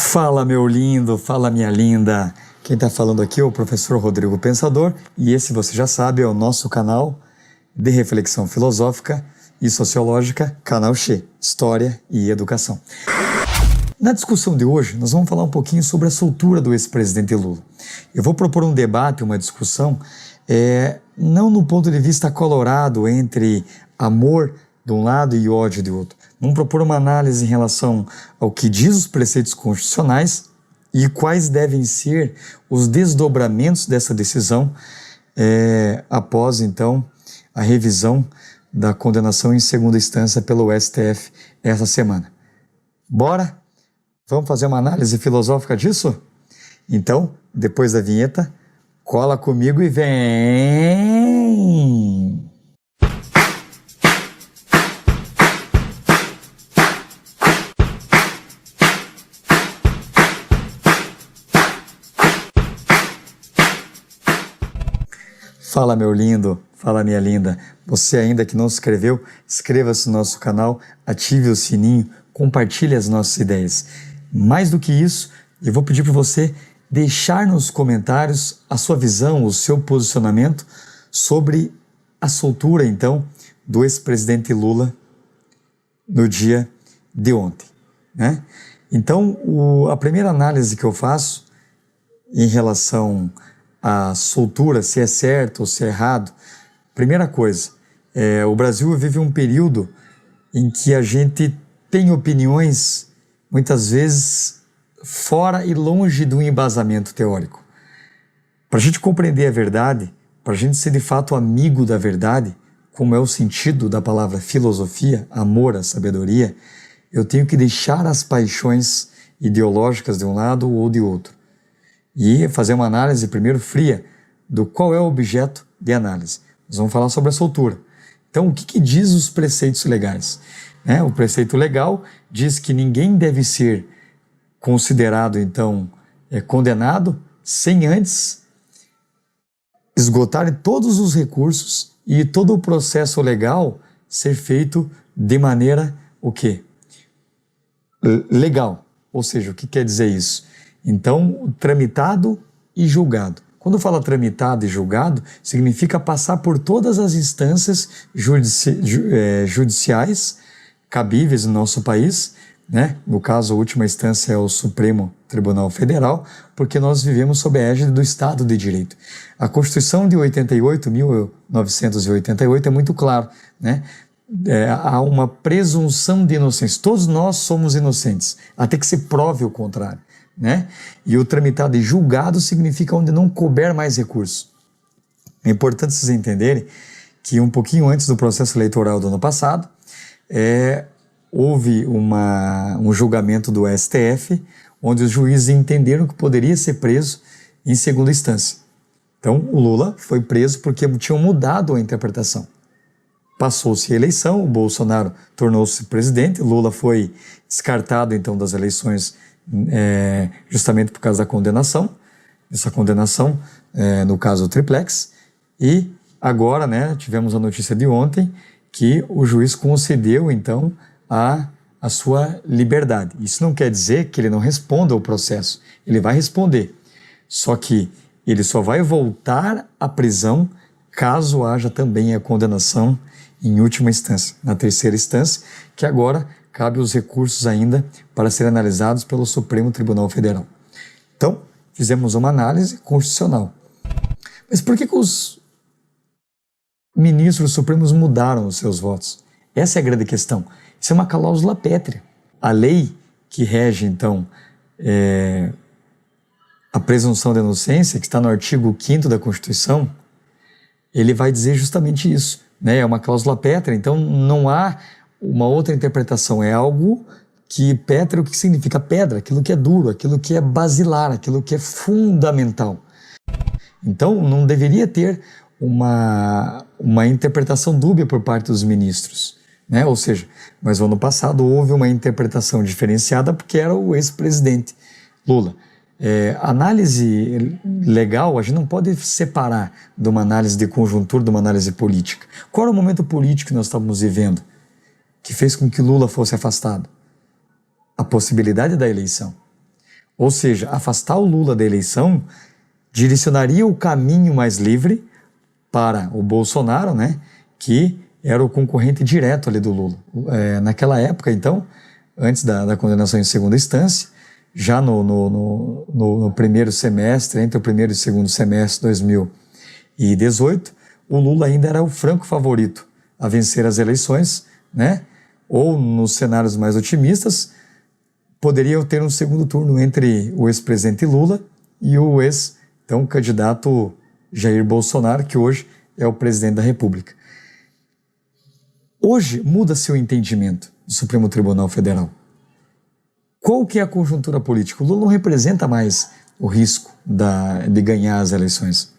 Fala, meu lindo, fala, minha linda. Quem está falando aqui é o professor Rodrigo Pensador e esse, você já sabe, é o nosso canal de reflexão filosófica e sociológica, Canal Xê, História e Educação. Na discussão de hoje, nós vamos falar um pouquinho sobre a soltura do ex-presidente Lula. Eu vou propor um debate, uma discussão, não no ponto de vista colorado entre amor de um lado e ódio de outro. Vamos propor uma análise em relação ao que diz os preceitos constitucionais e quais devem ser os desdobramentos dessa decisão após, então, a revisão da condenação em segunda instância pelo STF essa semana. Bora? Vamos fazer uma análise filosófica disso? Então, depois da vinheta, cola comigo e vem! Fala, meu lindo, fala, minha linda. Você ainda que não se inscreveu, inscreva-se no nosso canal, ative o sininho, compartilhe as nossas ideias. Mais do que isso, eu vou pedir para você deixar nos comentários a sua visão, o seu posicionamento sobre a soltura, então, do ex-presidente Lula no dia de ontem, né? Então, a primeira análise que eu faço em relação à soltura, se é certo ou se é errado, primeira coisa, o Brasil vive um período em que a gente tem opiniões, muitas vezes, fora e longe do embasamento teórico. Para a gente compreender a verdade, para a gente ser de fato amigo da verdade, como é o sentido da palavra filosofia, amor à sabedoria, eu tenho que deixar as paixões ideológicas de um lado ou de outro e fazer uma análise primeiro fria do qual é o objeto de análise. Nós vamos falar sobre a soltura. Então, o que diz os preceitos legais? O preceito legal diz que ninguém deve ser considerado, então, condenado sem antes esgotar todos os recursos e todo o processo legal ser feito de maneira, o quê? Legal. Ou seja, o que quer dizer isso? Então, tramitado e julgado. Quando fala tramitado e julgado, significa passar por todas as instâncias judiciais cabíveis no nosso país, né? No caso, a última instância é o Supremo Tribunal Federal, porque nós vivemos sob a égide do Estado de Direito. A Constituição de 1988, é muito claro, né? Há uma presunção de inocência. Todos nós somos inocentes, até que se prove o contrário, né? E o tramitado e julgado significa onde não couber mais recurso. É importante vocês entenderem que um pouquinho antes do processo eleitoral do ano passado, houve um julgamento do STF, onde os juízes entenderam que poderia ser preso em segunda instância. Então, o Lula foi preso porque tinham mudado a interpretação. Passou-se a eleição, o Bolsonaro tornou-se presidente, Lula foi descartado, então, das eleições justamente por causa da condenação, essa condenação, no caso o triplex, e agora, né, tivemos a notícia de ontem que o juiz concedeu, então, a sua liberdade. Isso não quer dizer que ele não responda ao processo, ele vai responder, só que ele só vai voltar à prisão caso haja também a condenação em última instância, na terceira instância, que agora cabe os recursos ainda para serem analisados pelo Supremo Tribunal Federal. Então, fizemos uma análise constitucional. Mas por que os ministros supremos mudaram os seus votos? Essa é a grande questão. Isso é uma cláusula pétrea. A lei que rege, então, a presunção de inocência, que está no artigo 5º da Constituição, ele vai dizer justamente isso, né? É uma cláusula pétrea, então não há uma outra interpretação, é algo que pétreo, o que significa pedra, aquilo que é duro, aquilo que é basilar, aquilo que é fundamental. Então não deveria ter uma interpretação dúbia por parte dos ministros, né? Ou seja, mas no ano passado houve uma interpretação diferenciada porque era o ex-presidente Lula. Análise legal, a gente não pode separar de uma análise de conjuntura de uma análise política. Qual era o momento político que nós estávamos vivendo que fez com que Lula fosse afastado? A possibilidade da eleição. Ou seja, afastar o Lula da eleição direcionaria o caminho mais livre para o Bolsonaro, né, que era o concorrente direto ali do Lula. Naquela época, então, antes da condenação em segunda instância, já no primeiro semestre, entre o primeiro e segundo semestre de 2018, o Lula ainda era o franco favorito a vencer as eleições, né? Ou nos cenários mais otimistas, poderia ter um segundo turno entre o ex-presidente Lula e o então candidato Jair Bolsonaro, que hoje é o presidente da República. Hoje muda-se o entendimento do Supremo Tribunal Federal. Qual que é a conjuntura política? O Lula não representa mais o risco de ganhar as eleições.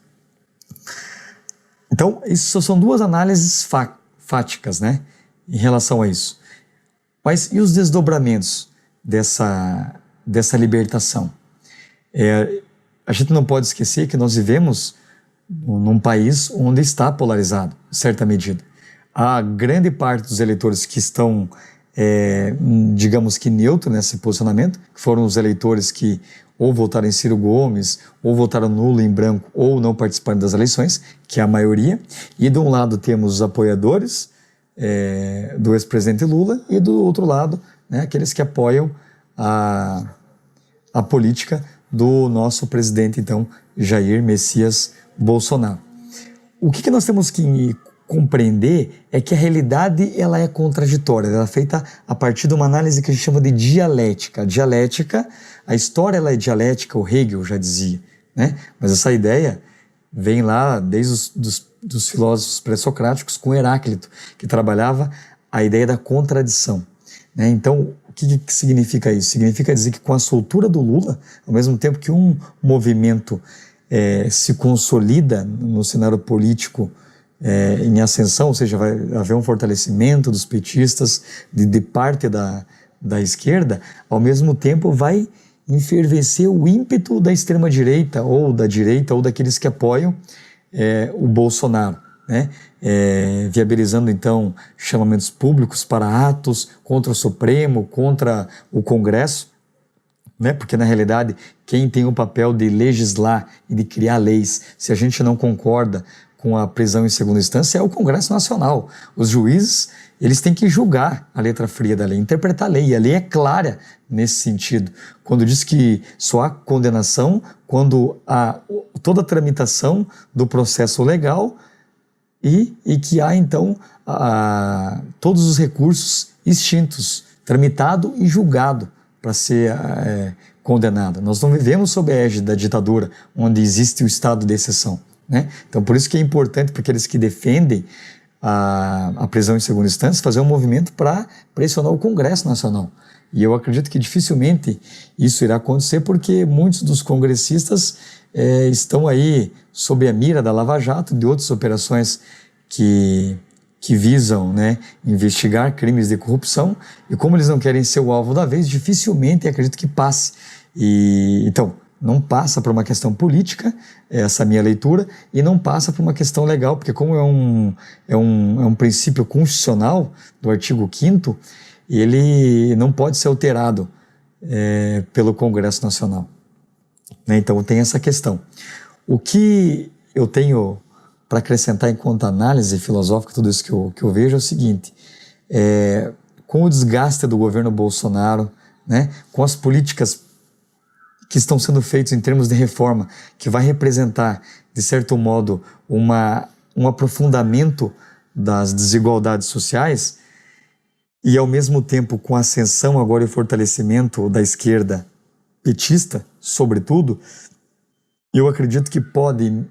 Então, isso são duas análises fáticas, né, em relação a isso. Mas e os desdobramentos dessa libertação? A gente não pode esquecer que nós vivemos num país onde está polarizado, em certa medida. A grande parte dos eleitores que estão, digamos que neutro nesse posicionamento, que foram os eleitores que ou votaram em Ciro Gomes, ou votaram nulo em branco, ou não participaram das eleições, que é a maioria. E de um lado temos os apoiadores do ex-presidente Lula, e do outro lado, né, aqueles que apoiam a política do nosso presidente, então, Jair Messias Bolsonaro. O que nós temos que compreender é que a realidade ela é contraditória, ela é feita a partir de uma análise que a gente chama de dialética. A história ela é dialética, o Hegel já dizia, né? Mas essa ideia vem lá desde dos filósofos pré-socráticos com Heráclito, que trabalhava a ideia da contradição, né? Então, o que significa isso? Significa dizer que com a soltura do Lula, ao mesmo tempo que um movimento se consolida no cenário político em ascensão, ou seja, vai haver um fortalecimento dos petistas de parte da esquerda, ao mesmo tempo vai enfervecer o ímpeto da extrema-direita, ou da direita, ou daqueles que apoiam o Bolsonaro, né? Viabilizando, então, chamamentos públicos para atos contra o Supremo, contra o Congresso, né? Porque, na realidade, quem tem o papel de legislar e de criar leis, se a gente não concorda com a prisão em segunda instância, é o Congresso Nacional. Os juízes, eles têm que julgar a letra fria da lei, interpretar a lei, e a lei é clara nesse sentido, quando diz que só há condenação quando há toda a tramitação do processo legal e que há, então, todos os recursos extintos, tramitado e julgado para ser condenado. Nós não vivemos sob a égide da ditadura, onde existe o estado de exceção, né? Então, por isso que é importante para aqueles que defendem a prisão em segunda instância fazer um movimento para pressionar o Congresso Nacional. E eu acredito que dificilmente isso irá acontecer, porque muitos dos congressistas estão aí sob a mira da Lava Jato, de outras operações que visam, né, investigar crimes de corrupção, e como eles não querem ser o alvo da vez, dificilmente acredito que passe. Então, não passa por uma questão política, essa minha leitura, e não passa por uma questão legal, porque como é um princípio constitucional do artigo 5º, ele não pode ser alterado pelo Congresso Nacional, né? Então tem essa questão. O que eu tenho para acrescentar enquanto análise filosófica, tudo isso que eu vejo é o seguinte: com o desgaste do governo Bolsonaro, né, com as políticas que estão sendo feitas em termos de reforma, que vai representar, de certo modo, um aprofundamento das desigualdades sociais, e ao mesmo tempo com a ascensão agora e o fortalecimento da esquerda petista, sobretudo, eu acredito que pode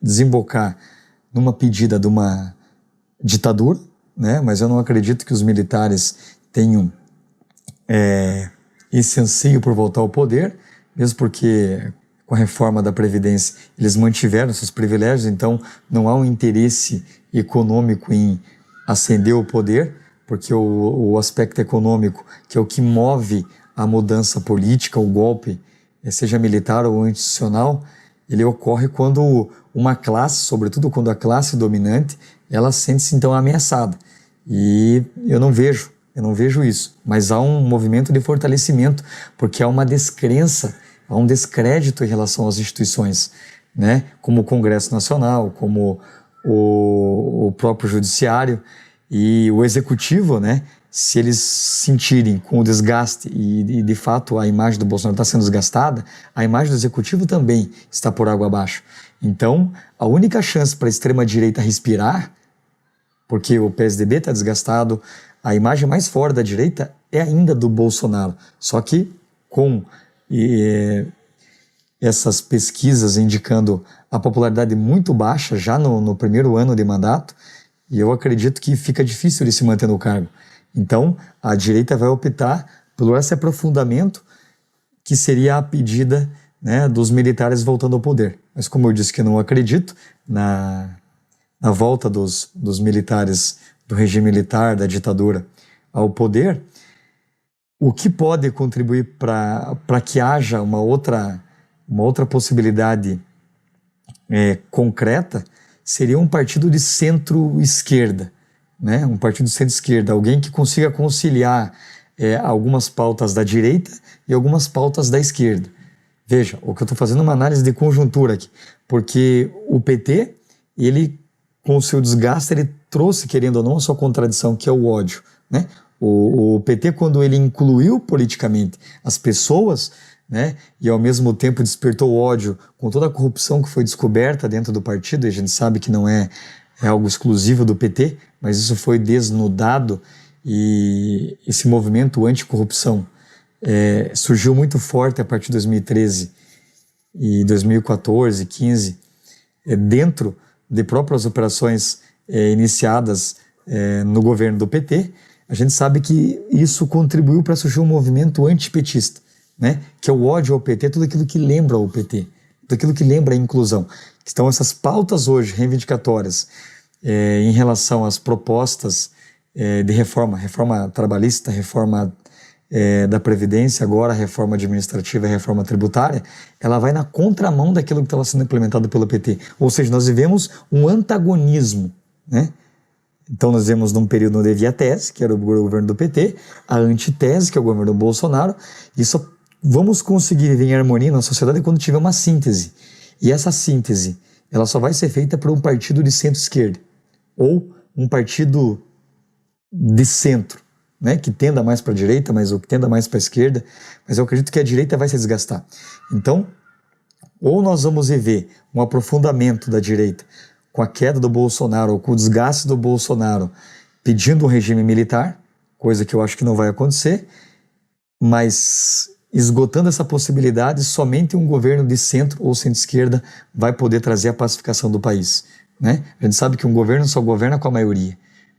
desembocar numa pedida de uma ditadura, né? Mas eu não acredito que os militares tenham esse anseio por voltar ao poder, mesmo porque com a reforma da Previdência eles mantiveram seus privilégios, então não há um interesse econômico em ascender o poder, porque o aspecto econômico, que é o que move a mudança política, o golpe, seja militar ou institucional, ele ocorre quando uma classe, sobretudo quando a classe dominante, ela sente-se então ameaçada. E eu não vejo Eu não vejo isso, mas há um movimento de fortalecimento, porque há uma descrença, há um descrédito em relação às instituições, né? Como o Congresso Nacional, como o próprio Judiciário e o Executivo, né? Se eles sentirem com o desgaste e de fato a imagem do Bolsonaro está sendo desgastada, a imagem do Executivo também está por água abaixo. Então, a única chance para a extrema-direita respirar, porque o PSDB está desgastado, a imagem mais forte da direita é ainda do Bolsonaro. Só que com essas pesquisas indicando a popularidade muito baixa já no primeiro ano de mandato, e eu acredito que fica difícil ele se manter no cargo. Então, a direita vai optar por esse aprofundamento que seria a pedida, né, dos militares voltando ao poder. Mas como eu disse que eu não acredito na volta dos militares, do regime militar, da ditadura ao poder, o que pode contribuir para que haja uma outra possibilidade concreta seria um partido de centro-esquerda, né? Um partido de centro-esquerda, alguém que consiga conciliar algumas pautas da direita e algumas pautas da esquerda. Veja, o que eu estou fazendo é uma análise de conjuntura aqui, porque o PT, ele, com o seu desgaste, ele trouxe, querendo ou não, a sua contradição, que é o ódio, né? O PT, quando ele incluiu politicamente as pessoas, né, e ao mesmo tempo despertou ódio com toda a corrupção que foi descoberta dentro do partido, e a gente sabe que não é algo exclusivo do PT, mas isso foi desnudado, e esse movimento anticorrupção surgiu muito forte a partir de 2013 e 2014, 15, dentro de próprias operações iniciadas no governo do PT. A gente sabe que isso contribuiu para surgir um movimento antipetista, né? Que é o ódio ao PT, tudo aquilo que lembra o PT, tudo aquilo que lembra a inclusão. Então essas pautas hoje reivindicatórias em relação às propostas de reforma trabalhista, reforma da Previdência, agora a reforma administrativa e a reforma tributária, ela vai na contramão daquilo que estava sendo implementado pelo PT. Ou seja, nós vivemos um antagonismo, né? Então nós vemos num período onde havia a tese, que era o governo do PT, a antitese, que é o governo do Bolsonaro, e só vamos conseguir viver em harmonia na sociedade quando tiver uma síntese. E essa síntese, ela só vai ser feita por um partido de centro-esquerda, ou um partido de centro, né, que tenda mais para a direita, mas o que tenda mais para a esquerda, mas eu acredito que a direita vai se desgastar. Então, ou nós vamos viver um aprofundamento da direita com a queda do Bolsonaro, ou com o desgaste do Bolsonaro, pedindo um regime militar, coisa que eu acho que não vai acontecer, mas esgotando essa possibilidade, somente um governo de centro ou centro-esquerda vai poder trazer a pacificação do país, né? A gente sabe que um governo só governa com a maioria,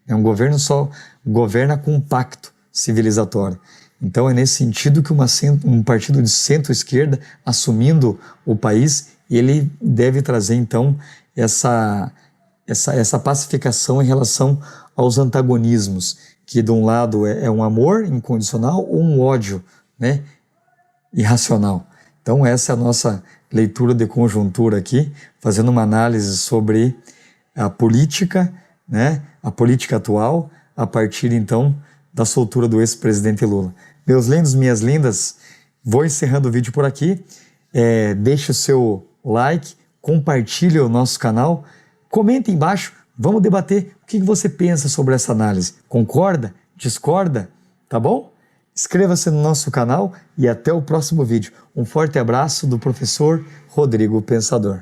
um governo só governa com um pacto civilizatório. Então é nesse sentido que um partido de centro-esquerda assumindo o país, ele deve trazer então essa pacificação em relação aos antagonismos, que de um lado é um amor incondicional ou um ódio, né, irracional. Então essa é a nossa leitura de conjuntura aqui, fazendo uma análise sobre a política, né, a política atual, a partir então da soltura do ex-presidente Lula. Meus lindos, minhas lindas, vou encerrando o vídeo por aqui. Deixe o seu like, compartilhe o nosso canal, comente embaixo, vamos debater o que você pensa sobre essa análise. Concorda? Discorda? Tá bom? Inscreva-se no nosso canal e até o próximo vídeo. Um forte abraço do professor Rodrigo Pensador.